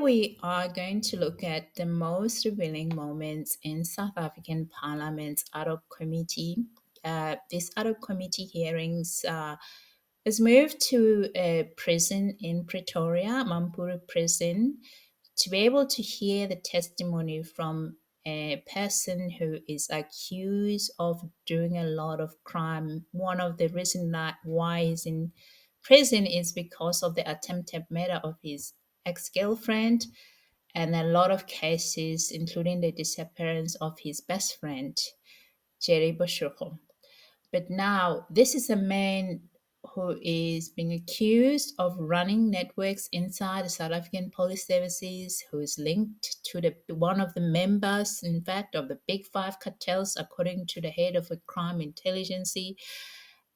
we are going to look at the most revealing moments in South African Parliament's Ad Hoc Committee. This Ad Hoc Committee hearings was moved to a prison in Pretoria, Mampuru Prison, to be able to hear the testimony from a person who is accused of doing a lot of crime. One of the reasons that why he's in prison is because of the attempted murder of his ex-girlfriend and a lot of cases, including the disappearance of his best friend, Jerry Boshoko. But now, this is a man who is being accused of running networks inside the South African police services, who is linked to the one of the members, in fact, of the Big Five cartels, according to the head of a crime intelligence.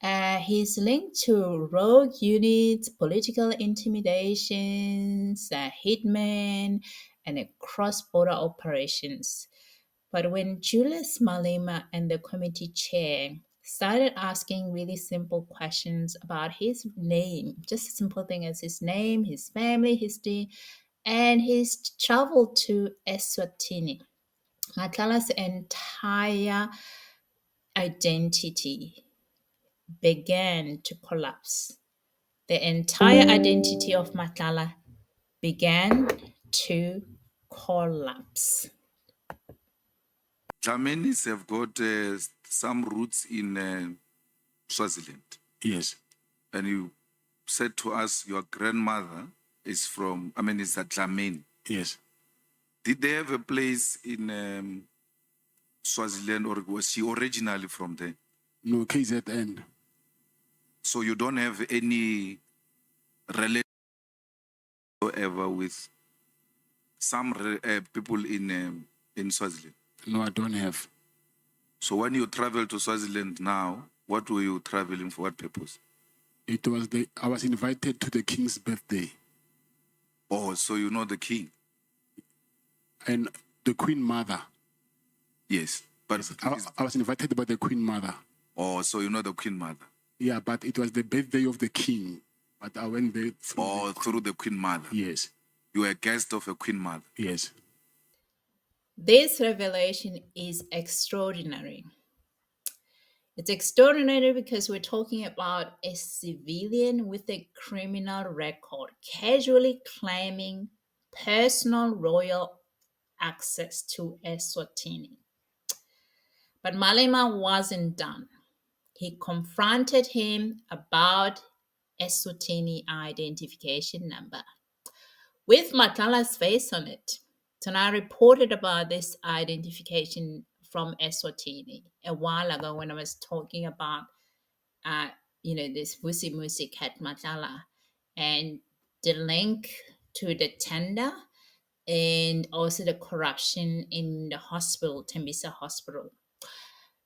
He's linked to rogue units, political intimidations, hitmen, and cross-border operations. But when Julius Malema and the committee chair started asking really simple questions about his name, just a simple thing as his name, his family history, and his travel to Eswatini, Matlala's entire identity began to collapse. The entire identity of Matlala began to collapse. Dlaminis have got some roots in Swaziland. Yes. And you said to us your grandmother is from, is a Dlamini. Yes. Did they have a place in Swaziland, or was she originally from there? No, KZN. So you don't have any relation whatsoever with some people in Swaziland? No, I don't have. So when you travel to Swaziland now, what were you traveling for? What purpose? I was invited to the king's birthday. Oh, so you know the king? And the queen mother. Yes. But I was invited by the queen mother. Oh, so you know the queen mother? Yeah, but it was the birthday of the king. But I went there through the queen mother? Yes. You were a guest of a queen mother? Yes. This revelation is extraordinary. It's extraordinary because we're talking about a civilian with a criminal record casually claiming personal royal access to Eswatini. But Malema wasn't done. He confronted him about Eswatini identification number with Matlala's face on it. So I reported about this identification from Eswatini a while ago when I was talking about, this Vusi Cat Matlala and the link to the tender and also the corruption in the hospital, Tembisa Hospital.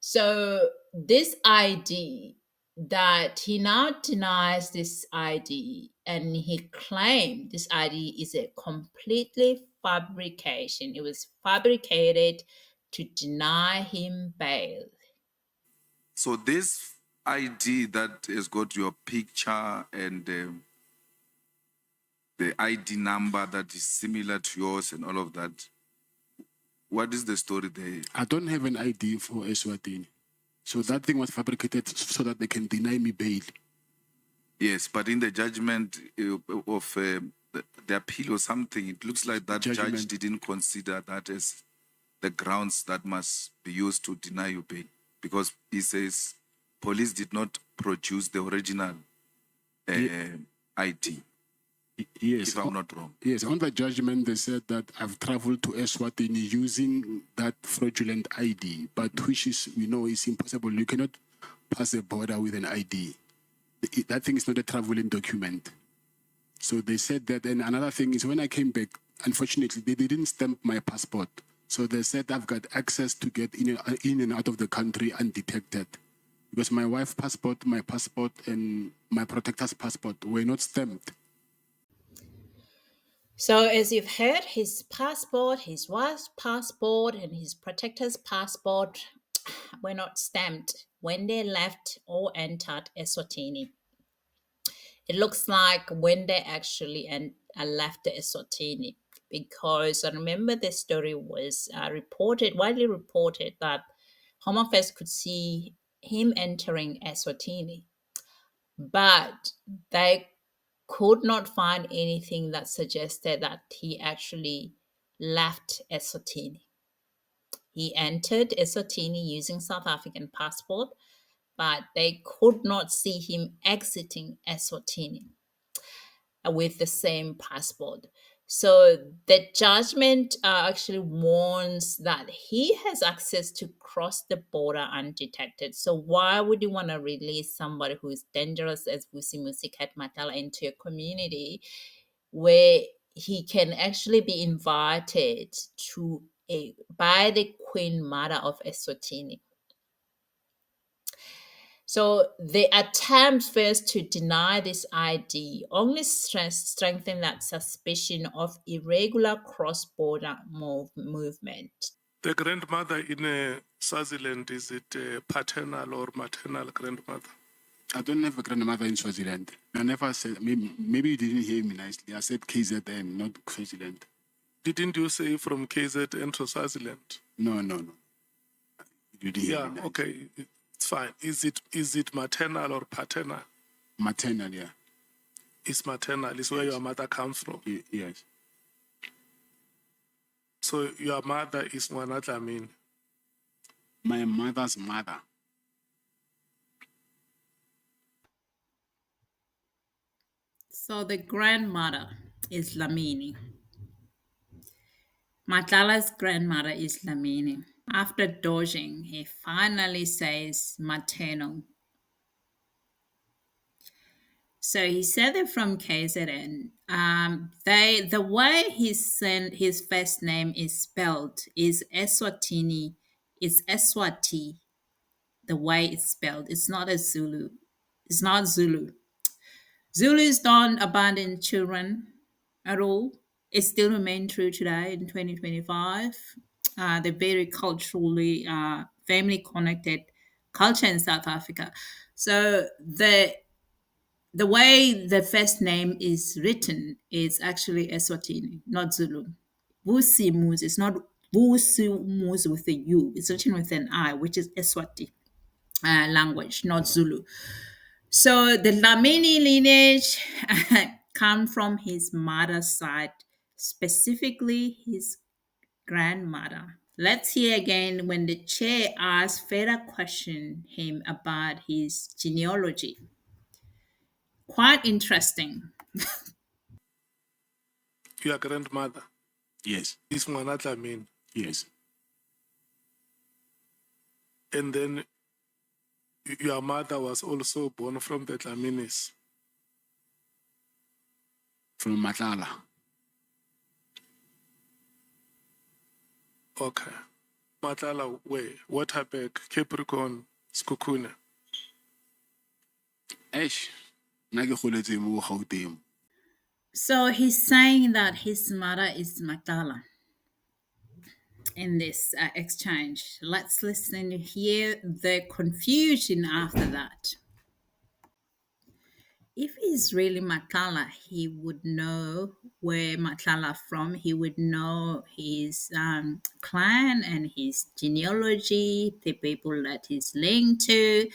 So this ID that he now denies this ID and he claimed this ID is a completely fabrication. It was fabricated to deny him bail. So this ID that has got your picture and the ID number that is similar to yours and all of that, what is the story there? I don't have an ID for Eswatini. So that thing was fabricated so that they can deny me bail. Yes, but in the judgment of the appeal or something, it looks like that judge didn't consider that as the grounds that must be used to deny you bail, because he says police did not produce the original ID. Yes, if I'm not wrong. Yes, on the judgment they said that I've traveled to Eswatini using that fraudulent ID, but which is, is impossible. You cannot pass a border with an ID. That thing is not a traveling document. So they said that. And another thing is when I came back, unfortunately, they didn't stamp my passport. So they said I've got access to get in and out of the country undetected. Because my wife's passport, my passport, and my protector's passport were not stamped. So as you've heard, his passport, his wife's passport, and his protector's passport were not stamped when they left or entered Eswatini. It looks like when they actually left the Eswatini, because I remember the story was widely reported that Home Affairs could see him entering Eswatini, but they could not find anything that suggested that he actually left Eswatini. He entered Eswatini using South African passport, but they could not see him exiting Eswatini with the same passport. So the judgment actually warns that he has access to cross the border undetected. So why would you want to release somebody who is dangerous as Vusi Cat Matlala into a community where he can actually be invited to by the Queen Mother of Eswatini? So the attempt first to deny this ID only strengthened that suspicion of irregular cross-border movement. The grandmother in Swaziland, is it paternal or maternal grandmother? I don't have a grandmother in Swaziland. I never said, maybe you didn't hear me nicely. I said KZN, not Swaziland. Didn't you say from KZN to Swaziland? No. You didn't hear me nicely. Okay, it's fine. Is it maternal or paternal? Maternal, yeah. It's maternal. It's where your mother comes from. Yes. So your mother is Dlamini. My mother's mother. So the grandmother is Dlamini. Matlala's grandmother is Dlamini. After dodging, he finally says maternal. So he said it from KZN. The way his first name is spelled is Eswatini. It's Eswati. The way it's spelled, it's not a Zulu. It's not Zulu. Zulus don't abandon children at all. It still remains true today in 2025. They're very culturally, family connected culture in South Africa. So the way the first name is written is actually Eswatini, not Zulu. Vusi Mus is not Vusi Mus with a U. It's written with an I, which is Eswati language, not Zulu. So the Dlamini lineage come from his mother's side, specifically his grandmother. Let's hear again when the chair asks further question him about his genealogy. Quite interesting. Your grandmother Yes. is Dlamini. Yes. And then your mother was also born from the Dlaminis. From Matlala. Okay. Matlala, where? Waterberg, Capricorn, Skukune. Eish. Nake goletse mo Gauteng. So he's saying that his mother is Matlala in this exchange. Let's listen to hear the confusion after that. If he's really Matlala, he would know where Matlala from. He would know his clan and his genealogy, the people that he's linked to.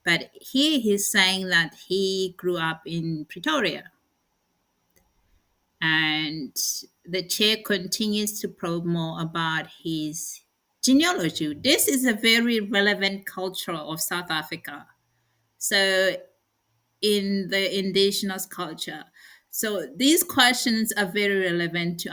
But here he's saying that he grew up in Pretoria. And the chair continues to probe more about his genealogy. This is a very relevant culture of South Africa. So in the indigenous culture. So these questions are very relevant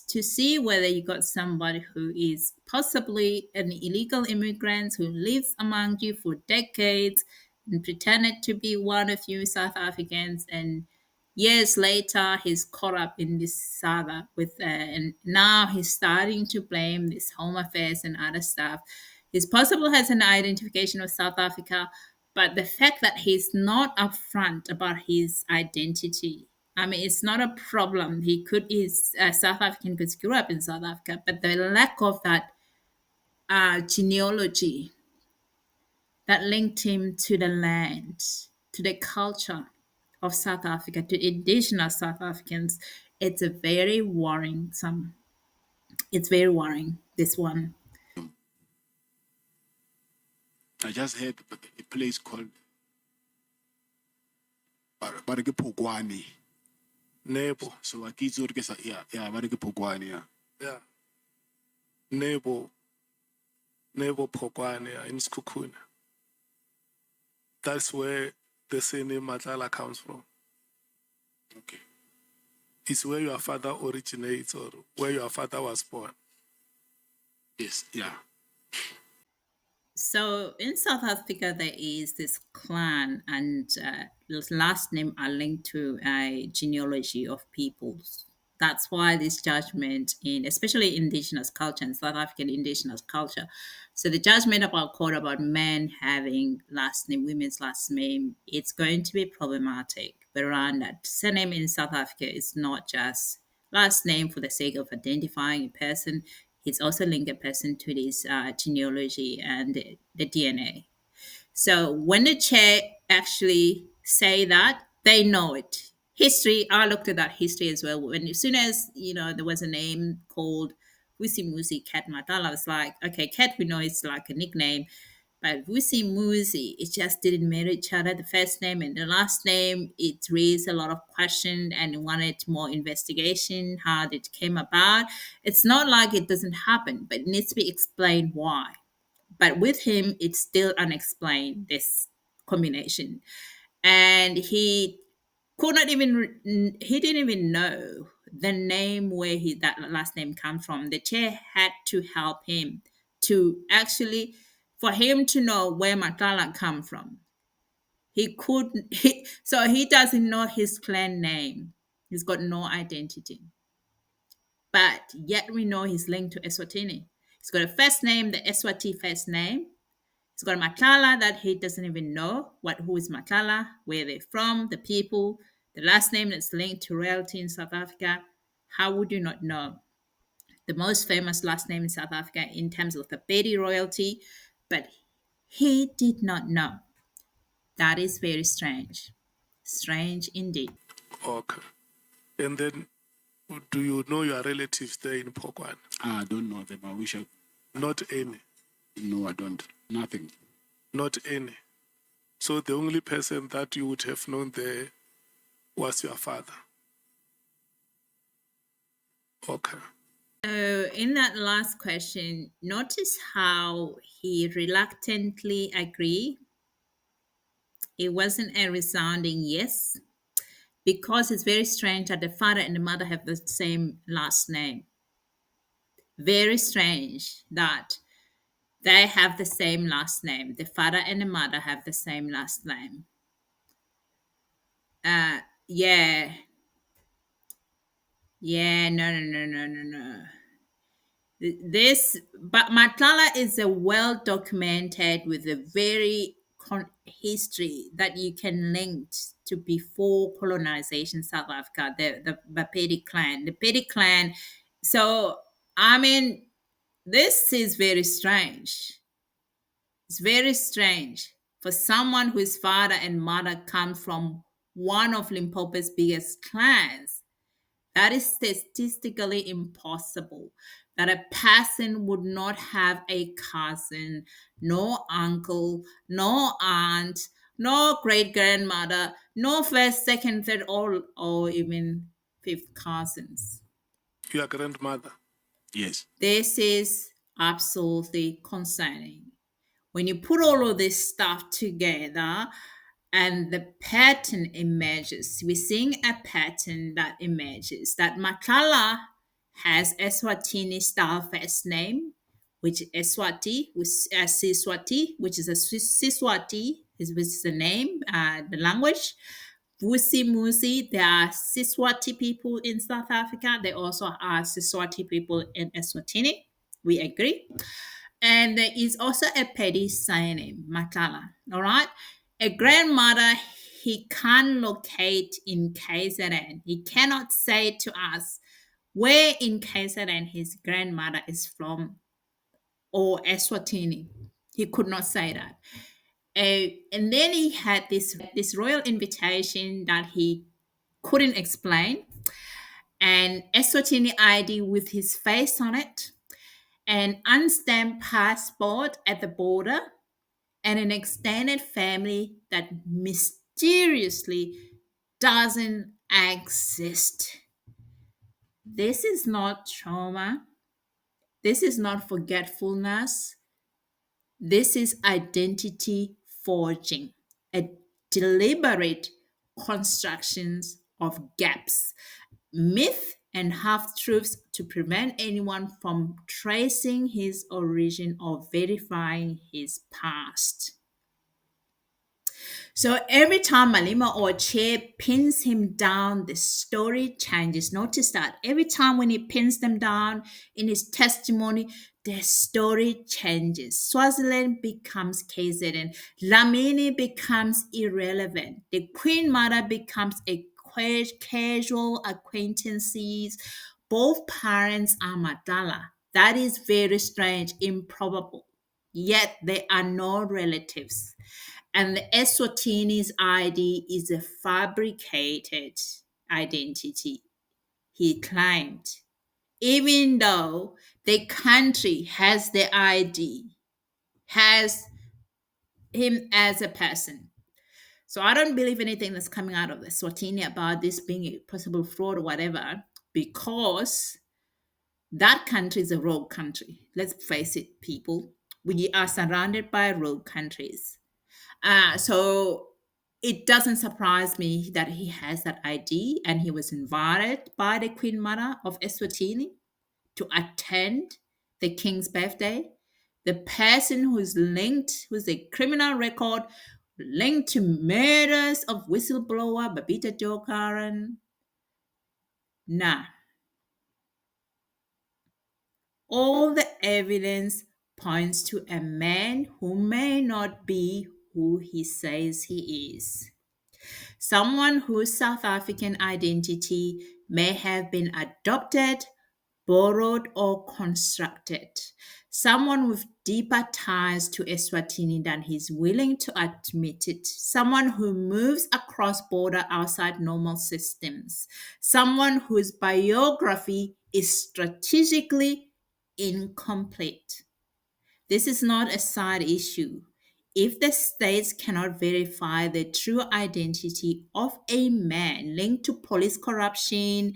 to see whether you got somebody who is possibly an illegal immigrant who lives among you for decades and pretended to be one of you South Africans, and years later he's caught up in this saga with and now he's starting to blame this Home Affairs and other stuff. He's possible has an identification of South Africa, but the fact that he's not upfront about his identity, I mean, it's not a problem. He's South African because he grew up in South Africa, but the lack of that genealogy that linked him to the land, to the culture of South Africa, to indigenous South Africans, It's a very worrying. It's very worrying. This one. I just heard a place called Polokwane. Nebo. So I kids yeah, Polokwane, yeah. Yeah. Nebo Polokwane in Skukuna. That's where the surname Matlala comes from. Okay. It's where your father originates or where your father was born. Yes, yeah. So in South Africa, there is this clan, and last name are linked to a genealogy of peoples. That's why this judgment in, especially indigenous culture and South African indigenous culture. So the judgment about court about men having last name, women's last name, it's going to be problematic. But around that, surname in South Africa is not just last name for the sake of identifying a person. It's also linked a person to this genealogy and the DNA. So when the chair actually say that, they know it. History, I looked at that history as well. When as soon as there was a name called Vusi Cat Matlala, I was like, okay, Cat we know it's like a nickname, but Vusi Musi, it just didn't mirror each other. The first name and the last name, it raised a lot of questions and wanted more investigation, how it came about. It's not like it doesn't happen, but it needs to be explained why. But with him, it's still unexplained, this combination. And he didn't even know the name where that last name comes from. The chair had to help him to actually, for him to know where Matlala come from. He couldn't, so he doesn't know his clan name. He's got no identity. But yet we know he's linked to Eswatini. He's got a first name, the Eswati first name. He's got a Matlala that he doesn't even know who is Matlala, where they're from, the people, the last name that's linked to royalty in South Africa. How would you not know? The most famous last name in South Africa in terms of the Pedi royalty, but he did not know. That is very strange. Strange indeed. Okay. And then, do you know your relatives there in Polokwane? I don't know them. I wish I... Not any? No, I don't. Nothing. Not any? So the only person that you would have known there was your father? Okay. So in that last question, notice how he reluctantly agreed. It wasn't a resounding yes, because it's very strange that the father and the mother have the same last name. Very strange that they have the same last name. The father and the mother have the same last name. Yeah. Yeah, no. But Matlala is a well documented with a very history that you can link to before colonization South Africa, the Pedi clan. The Pedi clan. So, I mean, this is very strange. It's very strange for someone whose father and mother come from one of Limpopo's biggest clans. That is statistically impossible. That a person would not have a cousin, no uncle, no aunt, no great grandmother, no first, second, third, or even fifth cousins. Your grandmother? Yes. This is absolutely concerning. When you put all of this stuff together and the pattern emerges, we're seeing a pattern that emerges that Matlala has Eswatini style first name, which is Eswati, with Siswati, which is a Siswati, which is the name, the language. Vusi Musi, there are Siswati people in South Africa. There also are Siswati people in Eswatini. We agree. And there is also a Pedi surname, Matlala. All right. A grandmother he can't locate in KZN. He cannot say to us where in KZN his grandmother is from or Eswatini. He could not say that. And then he had this royal invitation that he couldn't explain. an Eswatini ID with his face on it, an unstamped passport at the border, and an extended family that mysteriously doesn't exist. This is not trauma. This is not forgetfulness. This is identity forging, a deliberate constructions of gaps, myth, and half truths to prevent anyone from tracing his origin or verifying his past. So every time Malema or Chair pins him down, the story changes. Notice that every time when he pins them down in his testimony, the story changes. Swaziland becomes KZN. Dlamini becomes irrelevant. The Queen Mother becomes a casual acquaintances. Both parents are Matlala. That is very strange, improbable. Yet they are no relatives. And the Eswatini's ID is a fabricated identity, he claimed. Even though the country has the ID, has him as a person. So I don't believe anything that's coming out of the Swatini about this being a possible fraud or whatever, because that country is a rogue country. Let's face it, people. We are surrounded by rogue countries. So it doesn't surprise me that he has that ID and he was invited by the Queen Mother of Eswatini to attend the king's birthday. The person who's linked, who's a criminal record linked to murders of whistleblower Babita Jokaran. Nah. All the evidence points to a man who may not be who he says he is. Someone whose South African identity may have been adopted, borrowed, or constructed. Someone with deeper ties to Eswatini than he's willing to admit it. Someone who moves across border outside normal systems. Someone whose biography is strategically incomplete. This is not a side issue. If the states cannot verify the true identity of a man linked to police corruption,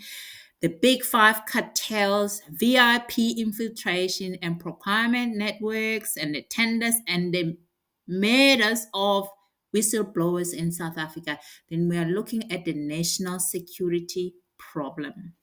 the Big Five cartels, VIP infiltration and procurement networks, and the tenders and the murders of whistleblowers in South Africa, then we are looking at the national security problem.